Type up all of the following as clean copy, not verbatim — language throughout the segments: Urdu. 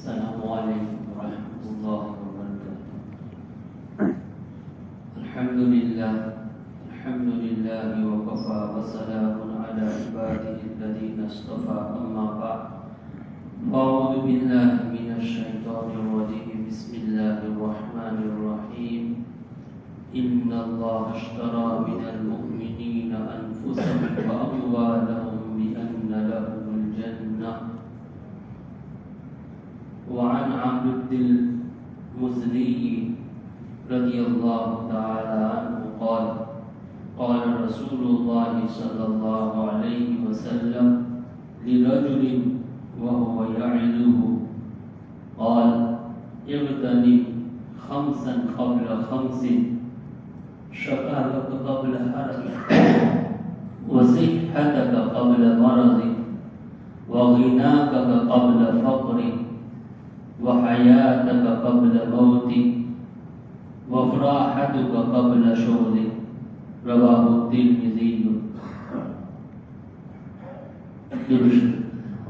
السلام علیکم ورحمۃ اللہ وبرکاتہ۔ الحمد للہ وکفى وسلام علی عباده الذین اصطفى، اما بعد فاعوذ باللہ من الشیطان الرجیم، بسم اللہ الرحمن الرحیم۔ ان اللہ اشترى من المؤمنین انفسهم واموالهم بان لهم الجنہ۔ وعن عبد المزني رضي الله تعالى عنه قال قال رسول الله صلى الله عليه وسلم لرجل وهو يعظه قال اغتنم خمسا قبل خمس، شفاءك قبل حرمك، وصحتك قبل مرضك، وغناك قبل فقرك، وحياتك قبل موتك، وفراحتك قبل شغلك۔ رواه الترمذي۔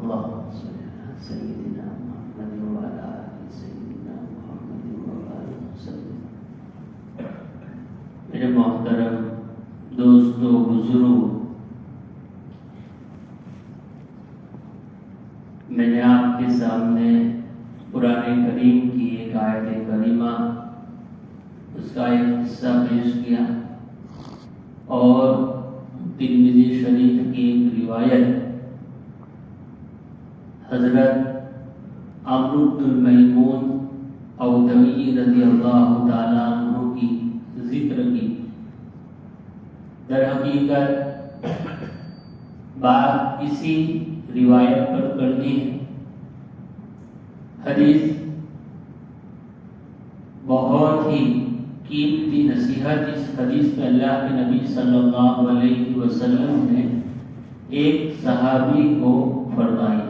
اللهم صل على سيدنا محمد وعلى آل سيدنا محمد وبارك وسلم۔ میرے محترم دوستو، بزرگوں، میں نے آپ کے سامنے قرآن کریم کی ایک آیت کریمہ، اس کا ایک حصہ پیش کیا، اور ترمذی شریف کی ایک روایت حضرت عمرو بن میمون اودوی رضی اللہ تعالیٰ عنہ کی ذکر کی۔ در حقیقت بات اسی روایت پر کرنی ہے۔ حدیث بہت ہی قیمتی نصیحت اس حدیث میں اللہ کے نبی صلی اللہ علیہ وسلم نے ایک صحابی کو فرمائی۔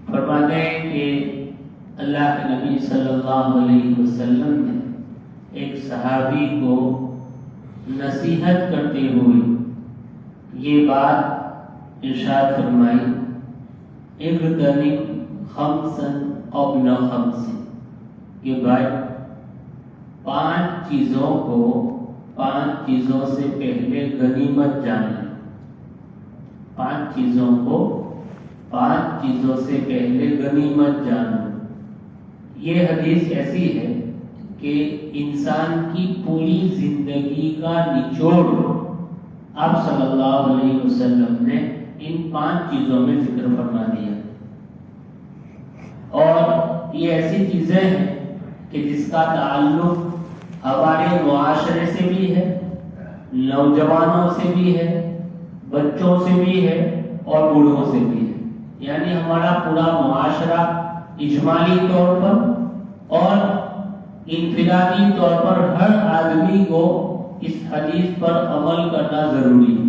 فرماتے ہیں کہ اللہ کے نبی صلی اللہ علیہ وسلم نے ایک صحابی کو نصیحت کرتے ہوئے یہ بات ارشاد فرمائی، اغتنم خمسا قبل خمس، کہ بھائی پانچ چیزوں سے پہلے غنیمت جان لیں۔ پانچ چیزوں سے پہلے غنیمت جان لیں۔ یہ حدیث ایسی ہے کہ انسان کی پوری زندگی کا نچوڑ آپ صلی اللہ علیہ وسلم نے ان پانچ چیزوں میں ذکر فرما دیا، اور یہ ایسی چیزیں ہیں کہ جس کا تعلق ہمارے معاشرے سے بھی ہے، نوجوانوں سے بھی ہے، بچوں سے بھی ہے، اور بوڑھوں سے بھی ہے۔ یعنی ہمارا پورا معاشرہ اجمالی طور پر اور انفرادی طور پر ہر آدمی کو اس حدیث پر عمل کرنا ضروری ہے۔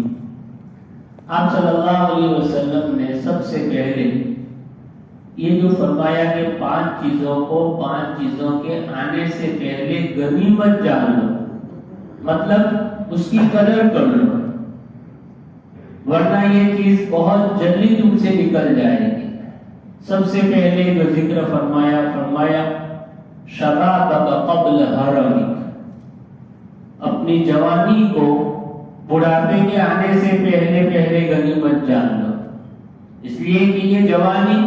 آپ صلی اللہ علیہ وسلم نے سب سے پہلے یہ جو فرمایا کہ پانچ چیزوں کے آنے سے پہلے غنیمت جان لو، مطلب اس کی قدر کر لو، ورنہ یہ چیز بہت جلدی تم سے نکل جائے گی۔ سب سے پہلے جو ذکر فرمایا شبابک قبل حرمک، اپنی جوانی کو بڑھاپے کے آنے سے پہلے غنیمت جان لو، اس لیے کہ یہ جوانی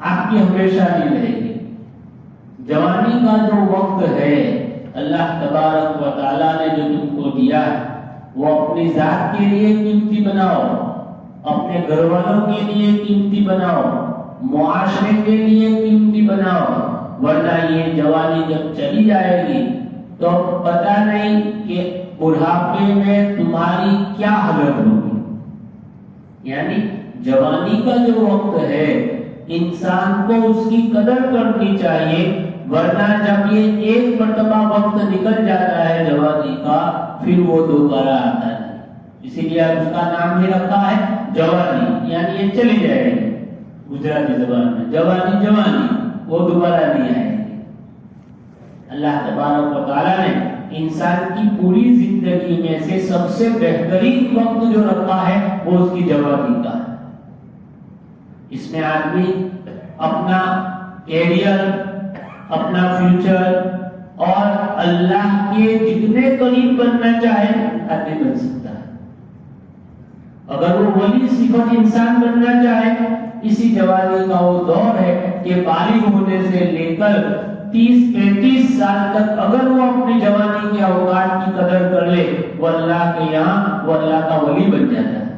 آپ کی ہمیشہ نہیں رہے گی۔ جوانی کا جو وقت ہے اللہ تبارک و تعالیٰ نے جو تم کو دیا ہے، وہ اپنی ذات کے لیے قیمتی بناؤ، اپنے گھر والوں کے لیے قیمتی بناؤ، معاشرے کے لیے قیمتی بناؤ، ورنہ یہ جوانی جب چلی جائے گی تو پتہ نہیں کہ بڑھاپے میں تمہاری کیا حالت ہوگی۔ یعنی جوانی کا جو وقت ہے انسان کو اس کی قدر کرنی چاہیے، ورنہ جب یہ ایک مرتبہ وقت نکل جاتا ہے جوانی کا، پھر وہ دوبارہ آتا ہے۔ اسی لیے اس کا نام بھی رکھا ہے جوانی، یعنی یہ چلی جائے گی۔ گجراتی زبان میں جوانی وہ دوبارہ نہیں آئے گی۔ اللہ تبارک و تعالیٰ نے انسان کی پوری زندگی میں سے سب سے بہترین وقت جو رکھا ہے وہ اس کی جوانی کا ہے۔ اس میں آدمی اپنا کیریئر، اپنا فیوچر اور اللہ کے جتنے قریب بننا چاہے آدمی بن سکتا ہے۔ اگر وہ ولی صفت انسان بننا چاہے، اسی جوانی کا وہ دور ہے کہ بالغ ہونے سے لے کر 30-35 سال تک اگر وہ اپنی جوانی کے اوقات کی قدر کر لے، وہ اللہ کے یہاں وہ اللہ کا ولی بن جاتا ہے،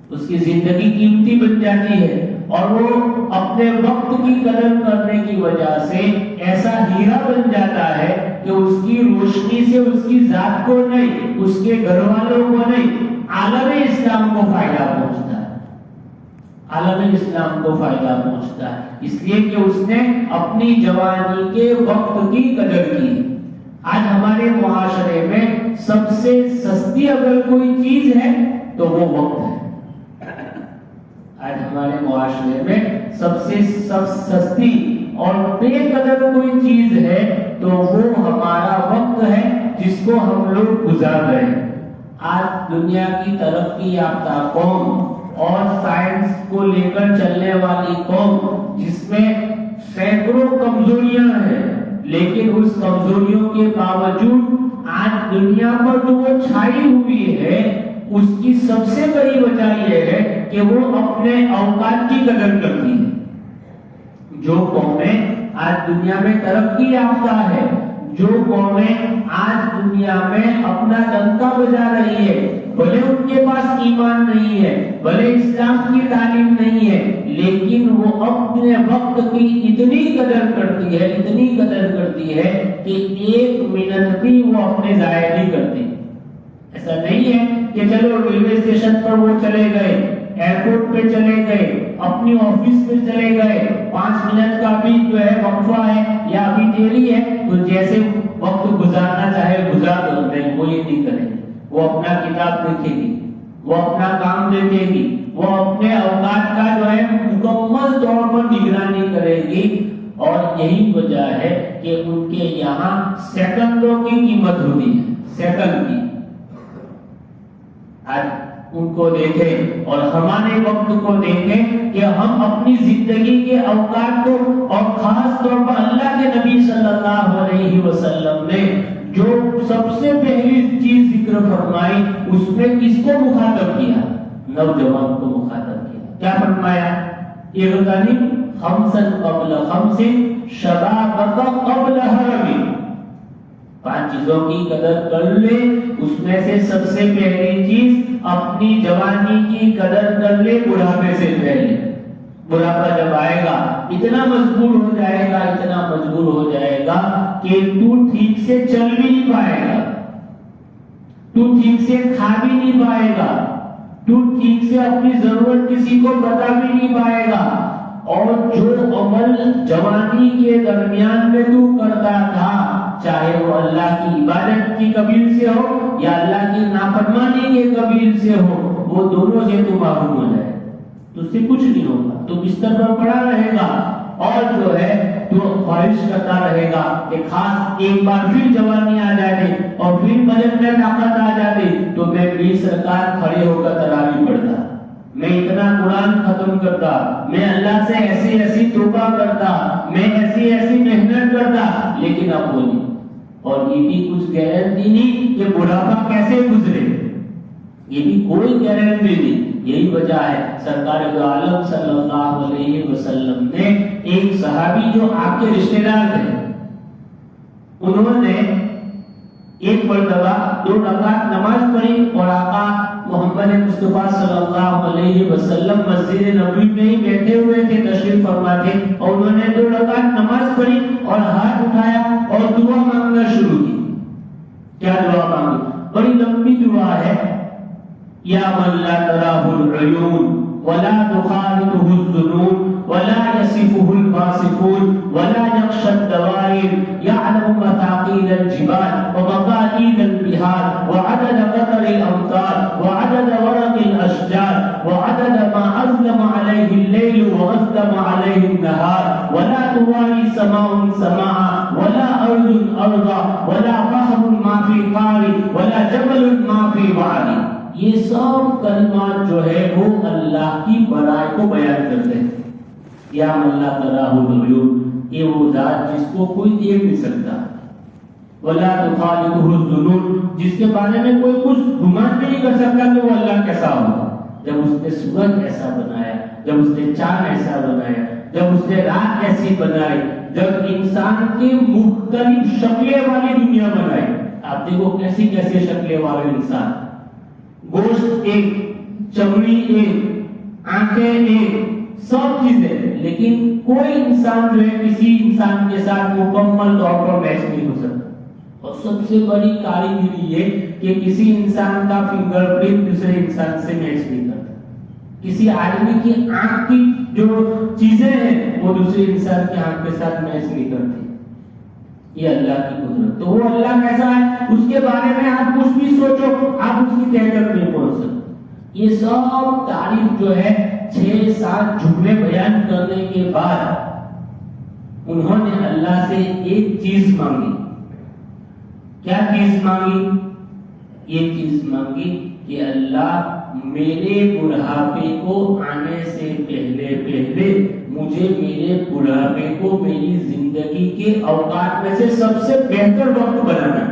اس کی زندگی قیمتی بن جاتی ہے، اور وہ اپنے وقت کی قدر کرنے کی وجہ سے ایسا ہیرا بن جاتا ہے کہ اس کی روشنی سے اس کی ذات کو نہیں، اس کے گھر والوں کو نہیں، عالم اسلام کو فائدہ پہنچتا ہے، عالم اسلام کو فائدہ پہنچتا ہے، اس لیے کہ اس نے اپنی جوانی کے وقت کی قدر کی۔ آج ہمارے معاشرے میں سب سے سستی اگر کوئی چیز ہے تو وہ وقت ہے۔ آج ہمارے معاشرے میں سب سے سستی اور بے قدر کوئی چیز ہے تو وہ ہمارا وقت ہے، جس کو ہم لوگ گزار رہے ہیں۔ آج دنیا کی ترقی یافتہ قوم اور سائنس کو لے کر چلنے والی قوم، جس میں سینکڑوں کمزوریاں ہیں، لیکن اس کمزوریوں کے باوجود آج دنیا پر جو وہ چھائی ہوئی ہے، اس کی سب سے بڑی وجہ یہ ہے کہ وہ اپنے اوقات کی قدر کرتی ہے۔ جو قومیں آج دنیا میں ترقی یافتہ ہے، جو قومیں آج دنیا میں اپنا ڈنکا بجا رہی ہے، بھلے ان کے پاس ایمان نہیں ہے، بھلے اسلام کی تعلیم نہیں ہے، لیکن وہ اپنے وقت کی اتنی قدر کرتی ہے، اتنی قدر کرتی ہے کہ 1 منٹ بھی وہ اپنے ضائع نہیں کرتی۔ ایسا نہیں ہے کہ چلو ریلوے اسٹیشن پر وہ چلے گئے، ایئرپورٹ پہ چلے گئے، اپنی آفس پہ چلے گئے، 5 منٹ کا بھی جو ہے وقفہ ہے یا ابھی دیری ہے تو جیسے وقت گزارنا چاہے گزار دو، نہیں، وہ یہ نہیں کرے گی۔ وہ اپنا کتاب دیکھے گی، وہ اپنا کام دیکھے گی، وہ اپنے اوقات کا جو ہے مکمل طور پر نگرانی کرے گی، اور یہی وجہ ہے کہ ان کے یہاں سیکنڈوں کی قیمت ہوتی ہے، سیکنڈ کی۔ آج ان کو دیکھیں اور ہمارے وقت کو دیکھیں کہ ہم اپنی زندگی کے اوقات کو، اور خاص طور پر اللہ کے نبی صلی اللہ علیہ وسلم نے جو سب سے پہلی چیز ذکر فرمائی، اس میں کس کو مخاطب کیا؟ نوجوان کو مخاطب کیا۔ کیا فرمایا؟ اغتنم خمسا قبل خمس شبابک قبل حرمک۔ 5 چیزوں کی قدر کر لے، اس میں سے سب سے پہلی چیز اپنی جوانی کی قدر کر لے بڑھاپے سے پہلے۔ بڑھاپا جب آئے گا اتنا مجبور ہو جائے گا، اتنا مجبور ہو جائے گا کہ تو ٹھیک سے چل بھی نہیں پائے گا، تو ٹھیک سے کھا بھی نہیں پائے گا، تو ٹھیک سے اپنی ضرورت کسی کو بتا بھی نہیں پائے گا، اور جو عمل جوانی کے درمیان میں تو کرتا تھا، چاہے وہ اللہ کی عبادت کی قبیل سے ہو یا اللہ کی نافرمانی کے قبیل سے ہو، وہ دونوں سے تو محروم ہو جائے، تو اس سے کچھ نہیں ہوگا، تو بستر پر پڑا رہے گا، اور جو ہے تو خواہش کرتا رہے گا کہ خاص ایک بار پھر جوانی آ جائے اور پھر بدن میں طاقت آ جاتی تو میں بھی سرکار کھڑے ہو کر تراویح پڑھتا، میں اتنا قرآن ختم کرتا، میں اللہ سے ایسی ایسی توبہ کرتا، میں ایسی ایسی محنت کرتا، لیکن اب وہ نہیں، اور یہ بھی کچھ گارنٹی نہیں کہ بڑھاپا کیسے گزرے، یہ بھی کوئی گارنٹی نہیں۔ یہی وجہ ہے سرکار دو عالم صلی اللہ علیہ وسلم نے ایک صحابی جو آپ کے رشتہ دار تھے، انہوں نے ایک مرتبہ 2 رکعت نماز پڑھی، اور آقا محمد مصطفیٰ صلی اللہ علیہ وسلم مسجد نبوی میں ہی بیٹھے ہوئے تھے، تشریف فرما تھے، اور انہوں نے 2 رکعت نماز پڑھی اور ہاتھ اٹھایا اور دعا مانگنا شروع کی۔ کیا دعا مانگی؟ بڑی لمبی دعا ہے، یا من لا تراہ العیون ولا تخالطه الظنون ولا يصفه الواصفون ولا يخشى الدوائر يعلم مثاقيل الجبال ومقاليد البحار وعدد قطر الأمطار وعدد ورق الأشجار وعدد ما أظلم عليه الليل وأظلم عليه النهار ولا تواري سماء سماء ولا أرض أرضا ولا بحر ما في قاري ولا جبل ما في وعري۔ یہ سب کلمات جو ہے وہ اللہ کی بڑائی کو بیان کرتے ہیں، یا من لا تراہ العیون، یہ وہ ذات جس کو کوئی دیکھ نہیں سکتا، ولا تخالطہ الظنون، جس کے بارے میں کوئی کچھ گمان نہیں کر سکتا کہ وہ اللہ کیسا ہوگا۔ جب اس نے سورج ایسا بنایا، جب اس نے چاند ایسا بنایا، جب اس نے رات ایسی بنائی، جب انسان کی مختلف شکلیں والی دنیا بنائی، آپ دیکھو کیسی کیسی شکلیں والے انسان، گوشت ایک، چمڑی ایک، آنکھیں ایک، سب چیزیں، لیکن کوئی انسان جو ہے کسی انسان کے ساتھ مکمل طور پر میچ نہیں ہو سکتا۔ اور سب سے بڑی کاریگری یہ کہ کسی انسان کا فنگر پرنٹ دوسرے انسان سے میچ نہیں کرتا، کسی آدمی کی آنکھ کی جو چیزیں ہیں وہ دوسرے انسان کی آنکھ کے ساتھ میچ نہیں کرتی۔ یہ اللہ کی قدرت۔ تو وہ اللہ کیسا ہے اس کے بارے میں آپ کچھ بھی سوچو، آپ اس کی تہ تک نہیں پہنچ سکتے۔ یہ سب تعریف جو ہے 6-7 جملے بیان کرنے کے بعد انہوں نے اللہ سے ایک چیز مانگی۔ کیا چیز مانگی؟ یہ چیز مانگی کہ اللہ میرے بڑھاپے کو آنے سے پہلے مجھے میرے بڑھاپے کو میری زندگی کے اوقات میں سے سب سے بہتر وقت بنانا،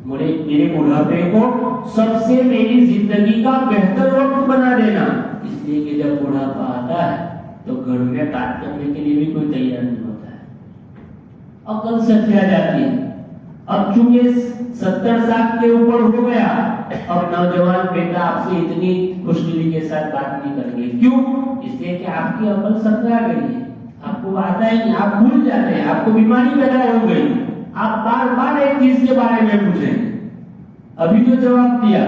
میرے بڑھاپے کو سب سے میری زندگی کا بہتر وقت بنا دینا۔ اس لیے کہ جب بڑھاپا آتا ہے تو گھر میں کام کرنے کے لیے بھی کوئی تیار نہیں ہوتا ہے، عقل سٹیا جاتی ہے۔ اب چونکہ 70 سال کے اوپر ہو گیا، اب نوجوان بیٹا آپ سے اتنی خوشدلی کے ساتھ بات نہیں کریں گے۔ کیوں؟ اس لیے کہ آپ کی عقل سکرا گئی ہے، آپ کو آتا ہے کہ آپ بھول جاتے ہیں، آپ کو بیماری پیدا ہو گئی، آپ بار بار ایک چیز کے بارے میں پوچھیں، ابھی تو جواب دیا،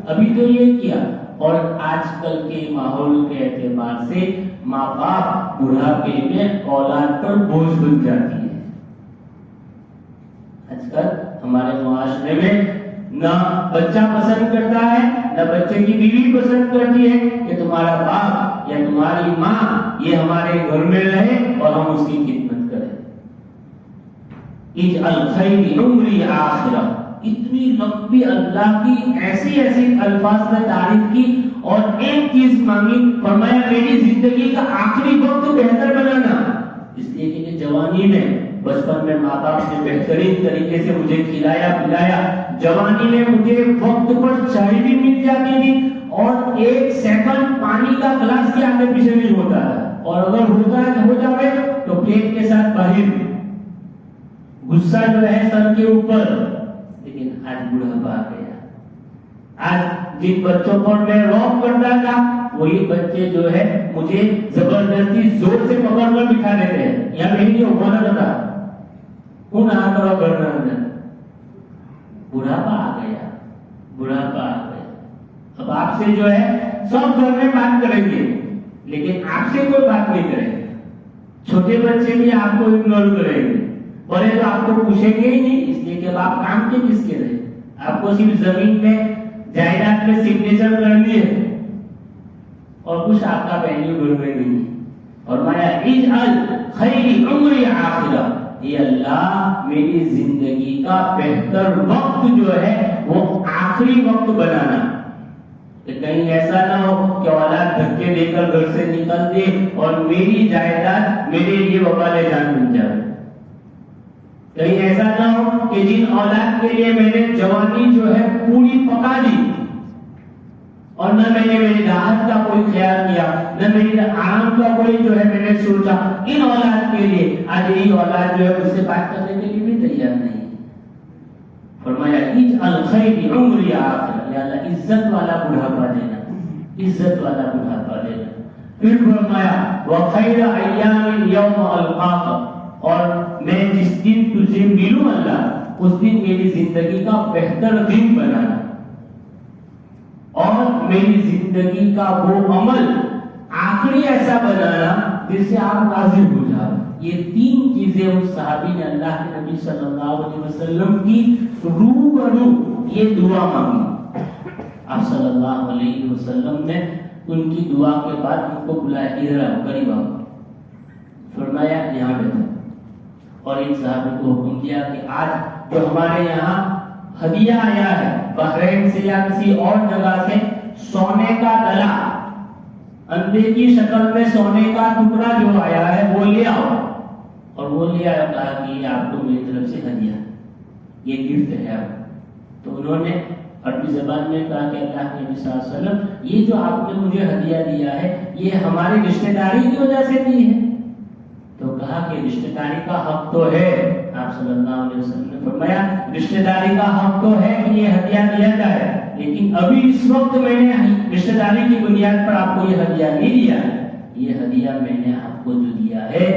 ابھی تو یہ کیا۔ اور آج کل کے ماحول کے اعتبار سے ماں باپ بڑھاپے میں اولاد پر بوجھ بن جاتی ہے۔ آج کل ہمارے معاشرے میں نہ بچہ پسند کرتا ہے، نہ بچے کی بیوی پسند کرتی ہے کہ تمہارا باپ یا تمہاری ماں یہ ہمارے گھر میں رہے اور ہم اس کی خدمت کریں۔ اجعل خیری عمری آخرہ، اتنی لمبی اللہ کی ایسی الفاظ میں تعریف کی اور ایک چیز مانگی، فرمایا میری زندگی کا آخری وقت بہتر بنانا۔ اس لیے کہ جوانی میں بچپن میں ماں باپ نے بہترین طریقے سے مجھے کھلایا پلایا، جوانی میں مجھے وقت پر چائے بھی مل جاتی تھی اور 1 سیکنڈ پانی کا گلاس بھی آگے پیچھے نہیں ہوتا ہے، اور اگر ہو جائے تو پلیٹ کے ساتھ باہر، غصہ جو ہے سر کے اوپر۔ لیکن آج بڑھاپا آ گیا، آج جن بچوں پر میں روک کرتا تھا وہی بچے جو ہے مجھے زبردستی زور سے پکڑ کر بٹھا دیتے ہیں، یا میری عمر نہ تھا کون آ کر کرنا ہے۔ بڑھاپا آ گیا، بڑھاپا آ گیا۔ اب آپ سے جو ہے سب گھر میں بات کریں گے لیکن آپ سے کوئی بات نہیں کریں گے، چھوٹے بچے بھی آپ کو اگنور کریں گے، بڑے تو آپ کو پوچھیں گے ہی نہیں، اس لیے کہ آپ کام کے کس کے رہے، آپ کو صرف زمین میں جائیداد میں سگنیچر کرنی ہے اور کچھ آپ کا ویلیو گھر میں نہیں ہے۔ فرمایا اجعل خیری عمری آخرہ، یہ اللہ میری زندگی کا بہتر وقت جو ہے وہ آخری وقت بنانا، کہ کہیں ایسا نہ ہو کہ اولاد دھکے دے کر گھر سے نکل دے اور میری جائیداد میرے لیے وبال جان بن جائے، کہیں ایسا نہ ہو کہ جن اولاد کے لیے میں نے جوانی جو ہے پوری پکا دی اور نہ میں نے میری راحت کا کوئی خیال کیا، نہ میری آرام کا کوئی جو ہے میں نے سوچا، ان اولاد کے لیے آج یہی اولاد جو ہے اس سے بات کرنے کے لیے بھی تیار نہیں۔ فرمایا اجعل خیری عمری آخرہ، یا اللہ عزت والا بڑھاپا دینا، عزت والا بڑھاپا دینا۔ پھر فرمایا وخیر ایام یوم القاک، اور میں جس دن تجھے ملوں اللہ اس دن میری زندگی کا بہتر دن بنانا، اور میری زندگی کا وہ عمل آخری ایسا بنانا جس سے آپ راضی ہو جاؤ۔ یہ 3 چیزیں اس صحابی نے اللہ کے نبی صلی اللہ علیہ وسلم کی روبرو یہ دعا مانگی۔ آپ صلی اللہ علیہ وسلم نے ان کی دعا کے بعد ان کو بلایا، ادھر آؤ قریب آؤ، فرمایا یہاں بیٹھو، اور ان صحابی کو حکم دیا کہ آج جو ہمارے یہاں ہدیہ آیا ہے بحرین سے یا کسی اور جگہ سے، سونے کا ڈلا اندھے کی شکل میں سونے کا ٹکڑا جو آیا ہے وہ لے آؤ، اور وہ لے آیا، کہا کہ یہ آپ کو میری طرف سے ہدیہ، یہ گفٹ ہے آپ۔ تو انہوں نے عربی زبان میں کہا کہ اللہ کے نبی صلی اللہ علیہ وسلم یہ جو آپ نے مجھے ہدیہ دیا ہے یہ ہماری رشتہ داری کی وجہ سے دی ہے۔ تو کہا کہ رشتہ داری کا حق تو ہے، آپ صلی اللہ علیہ وسلم نے فرمایا رشتہ داری کا حق تو ہے کہ یہ ہدیہ دیا جائے، لیکن ابھی اس وقت میں نے رشتہ داری کی بنیاد پر آپ کو یہ ہدیہ نہیں دیا، یہ ہدیہ میں نے آپ کو جو دیا ہے،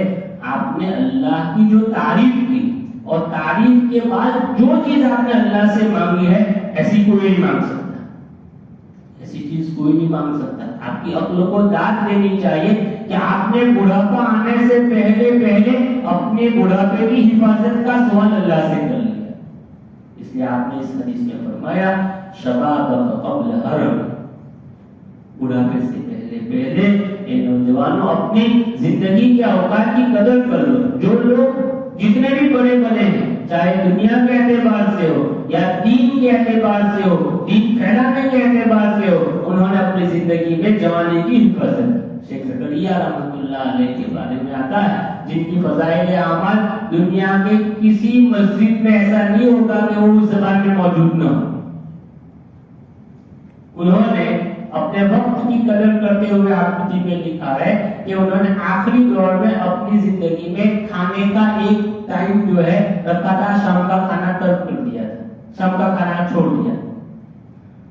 آپ نے اللہ کی جو تعریف کی، اور تعریف کے بعد جو چیز آپ نے اللہ سے مانگی ہے ایسی کوئی نہیں مانگ سکتا، ایسی چیز کوئی نہیں مانگ سکتا۔ آپ کی عقل کو داد دینی چاہیے کہ آپ نے بڑھاپا آنے سے پہلے اپنے بڑھاپے کی حفاظت کا سوال اللہ سے کر لیا، اس لیے آپ نے اس حدیث میں فرمایا شباب قبل حرم، بڑھاپے سے پہلے اے نوجوانوں اپنی زندگی کے اوقات کی قدر کر لو۔ جو لوگ جتنے بھی بڑے بنے ہیں، چاہے دنیا کے اعتبار سے ہو یا دین کے اعتبار سے ہو، دین پھیلانے کے اعتبار سے ہو، انہوں نے اپنی زندگی میں جوانی کی حفاظت۔ شیخ زکریا رحمۃ اللہ علیہ کے بارے میں آتا ہے جن کی فضائل اعمال دنیا کے کسی مسجد میں ایسا نہیں ہوگا کہ وہ اس زبان میں موجود نہ ہو۔ انہوں نے اپنے وقت کی قدر کرتے ہوئے آخری میں لکھا ہے کہ انہوں نے آخری دور میں اپنی زندگی میں کھانے کا ایک ٹائم جو ہے رکھا تھا، شام کا کھانا ترک کر دیا تھا، شام کا کھانا چھوڑ دیا۔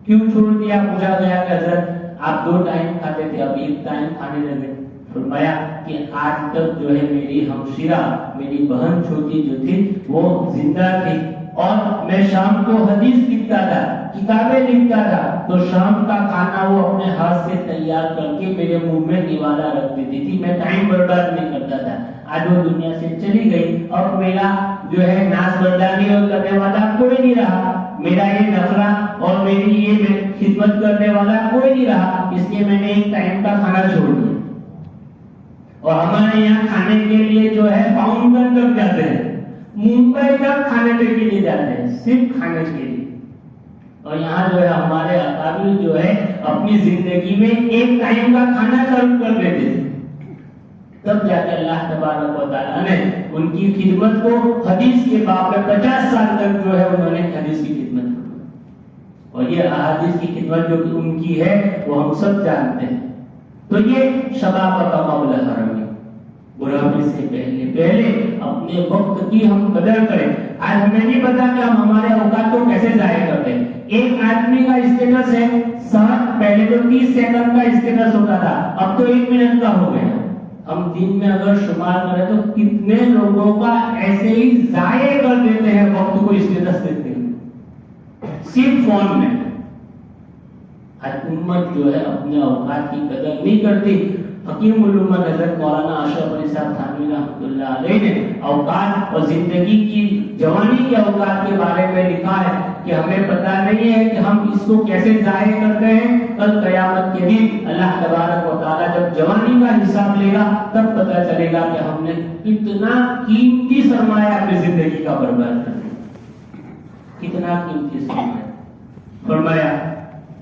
کیوں چھوڑ دیا؟ پوچھا گیا کہ حضرت آپ 2 ٹائم کھاتے تھے، اب 1 ٹائم کھانے لگے۔ فرمایا کہ آج تک جو ہے میری ہمشیرہ، میری بہن چھوٹی جو تھی وہ زندہ تھی، اور میں شام کو حدیث لکھتا تھا، کتابیں لکھتا تھا، تو شام کا کھانا وہ اپنے ہاتھ سے تیار کر کے میرے منہ میں نوالا رکھ دیتی تھی، میں ٹائم برباد نہیں کرتا تھا۔ آج وہ دنیا سے چلی گئی اور میرا جو ہے ناز برداری کرنے والا کوئی نہیں رہا، میرا یہ نخرہ اور میری یہ خدمت کرنے والا کوئی نہیں رہا، اس لیے میں نے 1 ٹائم کا کھانا چھوڑ دیا۔ اور ہمارے یہاں کھانے کے لیے جو ہے فاؤنٹن تک جاتے ہیں، ممبئی تک کھانے کے لیے جاتے ہیں، صرف کھانے کے لیے۔ اور یہاں جو ہے ہمارے اکابر جو ہے اپنی زندگی میں 1 ٹائم کا کھانا سرو کر دیتے تھے، تب جا کے اللہ تبارک و تعالیٰ نے ان کی خدمت کو حدیث کے باب میں 50 سال تک جو ہے انہوں نے حدیث کی خدمت کی، اور یہ احادیث کی خدمت جو کہ ان کی ہے وہ ہم سب جانتے ہیں۔ تو یہ شباب کا قبل حرم، بڑھاپے سے پہلے اپنے وقت کی ہم قدر کریں۔ آج ہمیں نہیں پتا کہ ہم ہمارے اوقات کو کیسے ضائع کرتے ہیں۔ ایک آدمی کا اسٹیٹس ہے پہلے تو 30 سیکنڈ کا اسٹیٹس ہوتا تھا، اب تو 1 منٹ کا ہو گیا۔ ہم دن میں اگر شمار کریں تو کتنے لوگوں کا ایسے ہی ضائع کر دیتے ہیں وقت کو اسٹیٹس دیتے ہیں صرف فون میں۔ آج امت جو ہے اپنے اوقات کی قدر نہیں کرتی۔ حکیم الامت حضرت مولانا اشرف علی صاحب تھانوی رحمۃ اللہ علیہ نے اوقات اور زندگی کی جوانی کے اوقات کے بارے میں لکھا ہے کہ ہمیں پتہ نہیں ہے کہ ہم اس کو کیسے ضائع کرتے ہیں۔ کل قیامت کے دن اللہ تبارک و تعالیٰ جب جوانی کا حساب لے گا تب پتہ چلے گا کہ ہم نے کتنا قیمتی سرمایہ اپنی زندگی کا برباد کر دیا، کتنا قیمتی سرمایہ۔ فرمایا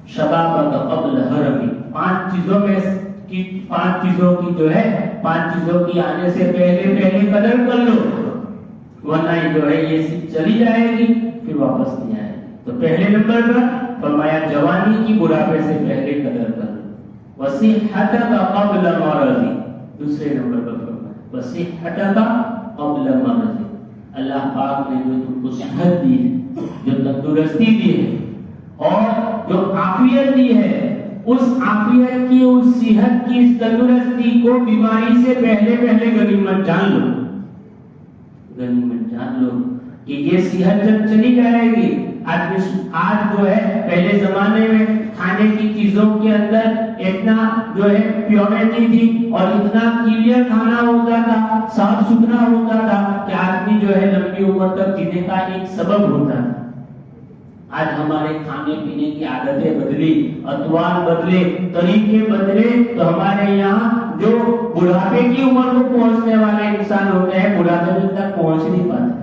شباب قبل حرم، 5 چیزوں میں کی 5 چیزوں کی جو ہے 5 چیزوں کی آنے سے پہلے قدر کر لو، ورنہ جو ہے یہ چلی جائے گی پھر واپس نہیں آئے گی۔ تو پہلے نمبر پر فرمایا جوانی کی بڑھاپے سے پہلے قدر کر لو، وصیحتک قبل مرضی۔ دوسرے نمبر پر فرمایا وصیحتک قبل مرضی، اللہ پاک نے جو تم کو صحت دی ہے، جو تندرستی دی ہے اور جو عافیت دی ہے، اس عافیت کی، اس صحت کی، اس تندرستی کو بیماری سے پہلے غنیمت جان لو، غنیمت جان لو کہ یہ صحت جب چلی جائے گی۔ آج جو ہے پہلے زمانے میں کھانے کی چیزوں کے اندر اتنا جو ہے پیورٹی تھی اور اتنا کلیئر کھانا ہوتا تھا، صاف ستھرا ہوتا تھا کہ آدمی جو ہے لمبی عمر تک جینے کا ایک سبب ہوتا تھا۔ آج ہمارے کھانے پینے کی عادتیں بدلی، اطوار بدلے، طریقے بدلے، تو ہمارے یہاں جو بڑھاپے کی عمر کو پہنچنے والے انسان ہوتے ہیں بڑھاپے تک پہنچ نہیں پاتے۔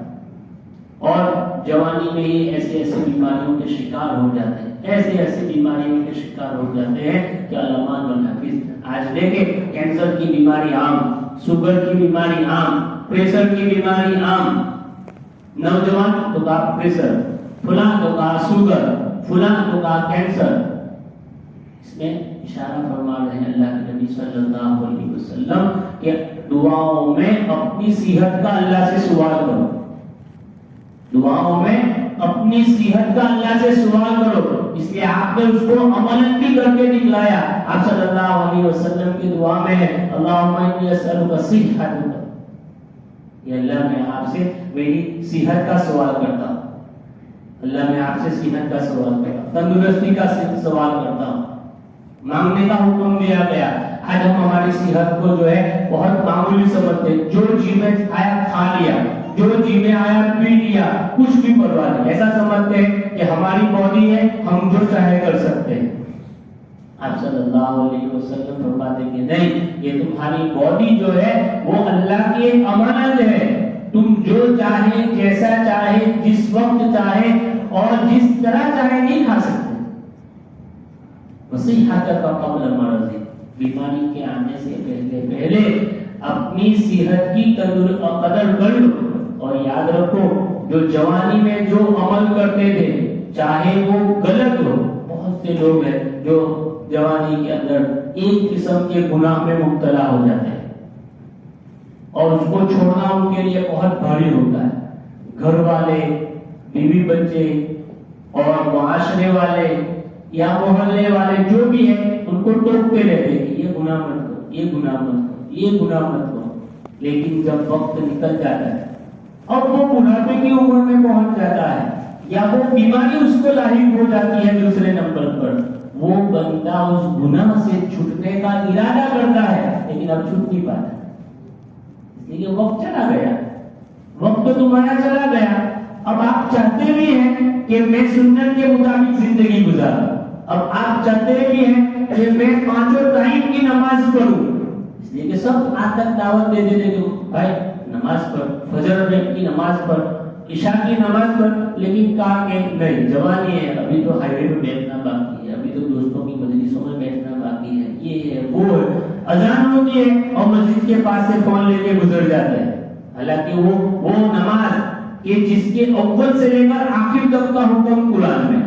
اور جوانی میں ہی ایسے ایسے بیماریوں کے شکار ہو جاتے ہیں، ایسے بیماریوں کے شکار ہو جاتے ہیں کہ علمان والحفیظ آج دیکھیں کینسر کی بیماری عام، شوگر کی بیماری عام، پریشر کی بیماری عام، نوجوان تو کا پریشر، فلاں تو کا شوگر، فلاں تو کا کینسر۔ اس میں اشارہ فرما رہے ہیں اللہ کے نبی صلی اللہ علیہ وسلم کہ دعاؤں میں اپنی صحت کا اللہ سے سوال کرو، دعاؤں میں اپنی صحت کا اللہ سے سوال کرو۔ اس لیے آپ نے اس کو عملاً بھی کر کے دکھلایا۔ آپ صلی اللہ علیہ وسلم کی دعا میں ہے اللہم انی اسألک صحتک، یہ اللہ میں آپ سے میری صحت کا سوال کرتا ہوں، اللہ میں آپ سے صحت کا سوال کرتا ہوں، تندرستی کا سوال کرتا ہوں۔ مانگنے کا حکم دیا گیا۔ آج ہم ہماری صحت کو جو ہے بہت معمولی سمجھتے ہیں، جو جی میں آیا کھا لیا، جو جی میں آیا پی لیا، کچھ بھی پرواہ نہیں، ایسا سمجھتے ہیں کہ ہماری باڈی ہے ہم جو چاہے کر سکتے ہیں۔ آپ صلی اللہ علیہ وسلم فرماتے ہیں کہ نہیں، یہ تمہاری باڈی جو ہے وہ اللہ کی ایک امانت ہے، تم جو چاہے جیسا چاہے جس وقت چاہے اور جس طرح چاہے نہیں کھا سکتے۔ صحت کا قبل مرض، بیماری کے آنے سے پہلے اپنی صحت کی قدر کر لو، اور یاد رکھو جو جوانی میں جو عمل کرتے تھے چاہے وہ غلط ہو، بہت سے لوگ ہیں جو جوانی کے اندر ایک قسم کے گناہ میں مبتلا ہو جاتے ہیں اور اس کو چھوڑنا ان کے لیے بہت بھاری ہوتا ہے۔ گھر والے، بیوی بچے اور معاشرے والے یا محلے والے جو بھی ہیں ان کو ٹوکتے رہتے ہیں کہ یہ گناہ مت کرو، یہ گناہ مت کرو، یہ گناہ مت کرو، لیکن جب وقت نکل جاتا ہے اور وہ بڑھاپے کی عمر میں پہنچ جاتا ہے یا وہ بیماری اس کو لاحق ہو جاتی ہے دوسرے نمبر پر، وہ بندہ اس گناہ سے چھوٹنے کا ارادہ کرتا ہے لیکن اب چھوٹ نہیں پاتا، اس لیے وقت چلا گیا، وقت تو تمہارا چلا گیا۔ اب آپ چاہتے بھی ہیں کہ میں سنت کے مطابق زندگی گزاروں، اب آپ چاہتے بھی ہیں کہ میں پانچوں ٹائم کی نماز پڑھوں، اس لیے کہ سب آج تک دعوت دے دیتے کہ بھائی نماز پڑھ، فجر کی نماز پڑھ، عشاء کی نماز پڑھ، لیکن کہا کہ نہیں جوانی ہے، ابھی تو ہائی وے پہ بیٹھنا باقی ہے، ابھی تو دوستوں کی مجلسوں میں بیٹھنا باقی ہے، یہ ہے وہ ہے، اذان ہوتی ہے اور مسجد کے پاس سے فون لے کے گزر جاتے ہیں، حالانکہ وہ نماز کہ جس کے اول سے لے کر آخر تک کا حکم قرآن میں،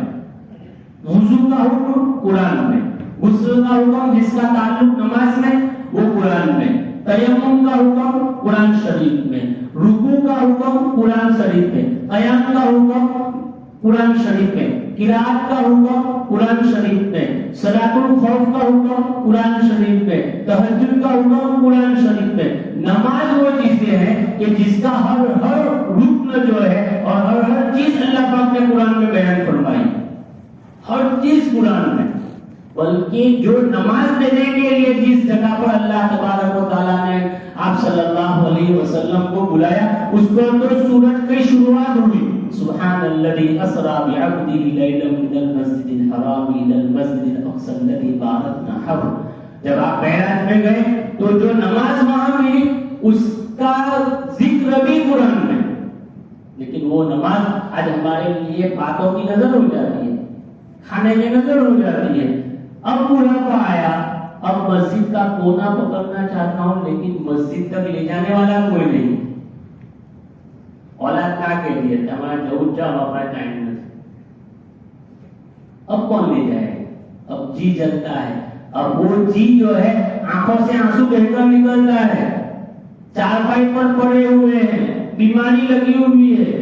وضو کا حکم قرآن میں، غسل کا حکم جس کا تعلق نماز میں وہ قرآن میں، تیمم کا حکم قرآن شریف میں، رکوع کا حکم قرآن شریف میں، قیام کا حکم قرآن شریف میں، قرات کا حکم قرآن شریف میں، صلاۃ الخوف کا حکم قرآن شریف میں، تہجد کا حکم قرآن شریف میں۔ نماز وہ چیزیں ہیں کہ جس کا ہر رکن جو ہے اور ہر چیز اللہ پاک نے قرآن میں بیان فرمائی، ہر چیز قرآن میں، بلکہ جو نماز دینے کے لیے جس جگہ پر اللہ تبارک و تعالیٰ نے آپ صلی اللہ علیہ وسلم کو بلایا اس پر تو سورج کی شروعات ہوئی، سبحان الذی اسری بعبدہ لیلا من المسجد الحرام الی المسجد الاقصی الذی بارکنا حوله۔ جب آپ معراج میں گئے تو جو نماز وہاں ہوئی اس کا ذکر بھی قرآن میں، لیکن وہ نماز آج ہمارے لیے باتوں کی نظر ہو جاتی ہے، کھانے کی نظر ہو جاتی ہے۔ اب بڑھاپا آیا، اب مسجد کا کونا پکڑنا چاہتا ہوں لیکن مسجد تک لے جانے والا کوئی نہیں، اولاد کیا کہہ دیا تھا ہمارا جاؤ جاؤ ہمارا ٹائم میں، اب کون لے جائے؟ اب جی جلتا ہے، اب وہ جی جو ہے آنکھوں سے آنسو بہ کر نکلتا ہے، چارپائی پر پڑے ہوئے ہیں، بیماری لگی ہوئی ہے،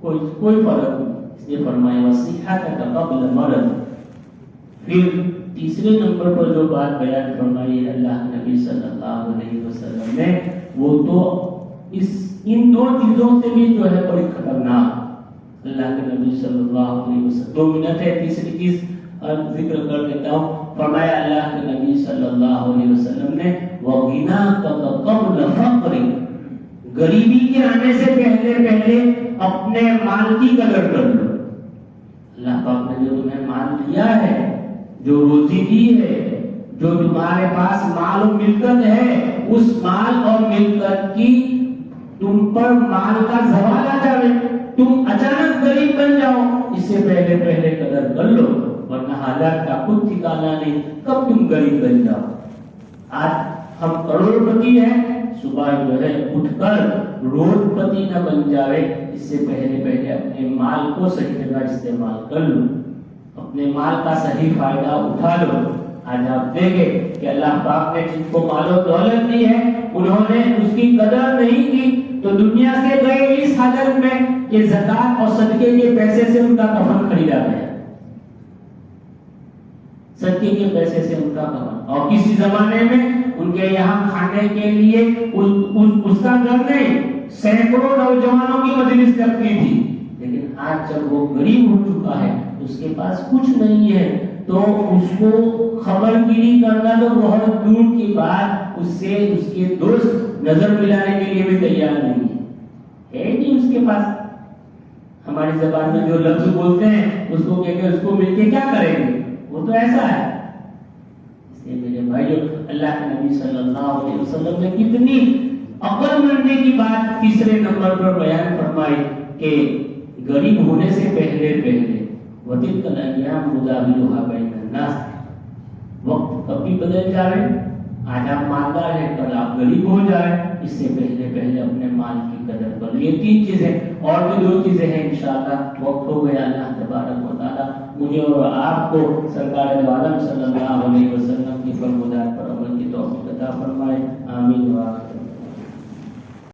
کوئی فرق نہیں، اس لیے فرمایا وصیحت قبل مرض۔ پھر تیسرے نمبر پر جو بات بیان فرمائی ہے اللہ نبی صلی اللہ علیہ وسلم نے، وہ تو ان دو چیزوں سے بھی جو ہے بڑی خطرناک، اللہ کے نبی صلی اللہ علیہ وسلم 2 منٹ ہے، تیسری چیز ذکر کر دیتا ہوں، فرمایا اللہ کے نبی صلی اللہ علیہ وسلم نے وَغِنَاكَ قَبْلَ فَقْرِكَ، غریبی کے آنے سے پہلے اپنے مال کی قدر کر لو۔ اللہ پاک نے جو تمہیں مال دیا ہے، جو روزی دی ہے، جو تمہارے پاس مال و ملکت ہے، اس مال اور ملکت کی تم پر مال کا زوال آ جائے، تم اچانک غریب بن جاؤ، اس سے پہلے قدر کر لو، ورنہ حالات کا خود ٹھکانا نہیں کب تم غریب بن جاؤ۔ آج ہم کروڑ پتی ہیں، صبح جو ہے اٹھ کر روڈ پتی نہ بن جاوے، اس سے پہلے اپنے مال کو صحیح جگہ استعمال کر لو، اپنے مال کا صحیح فائدہ اٹھا لو۔ آج آپ دیکھیں کہ اللہ پاک نے جن کو مال و دولت دی ہے انہوں نے اس کی قدر نہیں کی، تو دنیا سے گئے اس حالت میں کہ زکات اور صدقے کے پیسے سے ان کا کفن خریدا گیا، صدقے کے پیسے سے ان کا کفن، اور کسی زمانے میں ان کے یہاں کھانے کے لیے اس کا گھر نہیں، سینکڑوں نوجوانوں کی مجلس لگتی تھی، لیکن آج جب وہ غریب ہو چکا ہے، اس کے پاس کچھ نہیں ہے، تو اس کو خبر گیری کرنا تو بہت دور کی بات، اس سے اس کے دوست نظر ملانے کے لیے بھی تیار نہیں ہے نہیں اس کے پاس۔ ہماری زبان میں جو لفظ بولتے ہیں اس کو کہہ کے اس کو مل کے کیا کریں گے، وہ تو ایسا ہے۔ اس لیے میرے بھائیو، اللہ کے نبی صلی اللہ علیہ وسلم نے کتنی عقل مندی کی بات تیسرے نمبر پر بیان فرمائی کہ غریب ہونے سے پہلے وَتِلْكَ الْأَيَّامُ نُدَاوِلُهَا بَيْنَ النَّاسِ، وقت کبھی بدل جائے، آج آپ مالدار ہیں کل آپ غریب ہو جائے، اس سے پہلے اپنے مال کی قدر کر لو۔ یہ تین چیزیں، اور بھی دو چیزیں ہیں انشاءاللہ، وقت ہو گیا۔ اللہ تبارک و تعالیٰ مجھے اور آپ کو سرکار دو عالم صلی اللہ علیہ وسلم کی فرمودات پر عمل کی توفیق عطا فرمائے، آمین۔